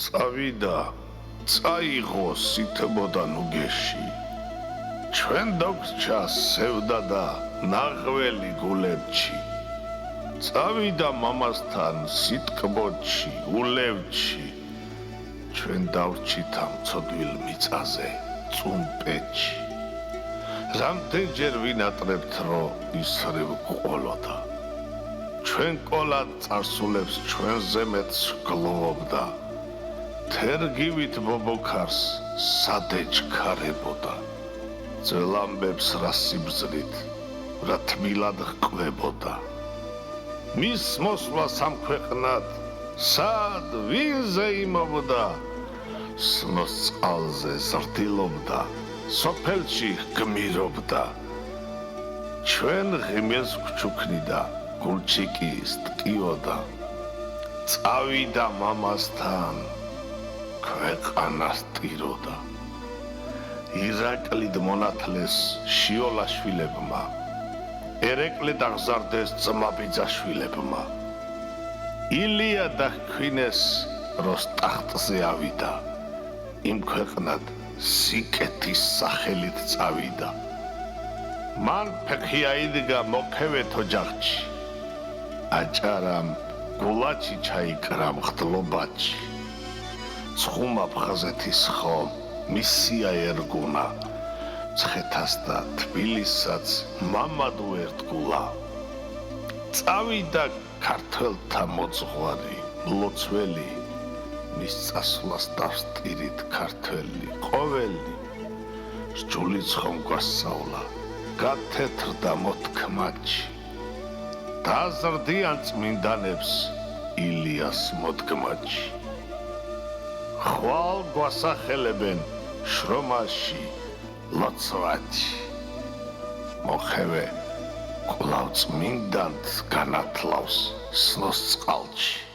წავიდა, წაიღო სითბოდა ნუგეში. ჩვენ დაგვრჩა სევდა და ნაღველი გულებში. წავიდა მამასთან სიტკბოთში, ულევში. ჩვენ დავრჩით ამ ცოდვილ მიწაზე, წუმპეთში. რამდენჯერ ვინატრებთ, რომ ისრევ ყოლოდა. ჩვენ ყოლად წარსულებს ჩვენზე მეტს გლოვობდა. თერგივით ბობოქარს სადეჩქარებოდა. ძველამბებს რა სიბრძნით, რა თმილად ჰყვებოდა. მის მოსვლა სამქვეყნად სად ვინზე იმობდა. სნოს წყალზე ზრდილობდა, სოფელში გმირობდა. ჩვენ ღიმეს გვჩუქნიდა, გულში კი სტკიოდა. წავიდა მამასთან, ქვეყანას ტიროდა. ირაკლიდ მონათლეს შიოლაშვილებმა, ერეკლე დაღზარდეს ძმაბიძაშვილებმა. ილია დაჰქვინეს, როს ტახტზე ავიდა. იმ ქვეყნად სიკეთის სახელით წავიდა. მან ფეხი აიდგა მოქევეთ ოჯახში. აჭარამ გულაჩი ჩაიკრა მხდლობაჩი. ცხუმა ბღაზეთის ხომ მისია ერგუნა. ცხეთას და თბილისსაც მამადო ერთგულა. წავიდა ქართველთა მოძღვარი, მლოცველი. მის წასვლას დავსტირით ქართველი ყოველი. სჯულიც ხომ გვასწავლა, გათეთრდა მოთქმაჩი. დაზრდიან წმინდანებს ილიას მოდგმაჩი. ხვალ გვასახელებენ შრომაში, ლოცვაჩი. მოხევე კვლავ წმინდანს განათლავს სნოს წყალში.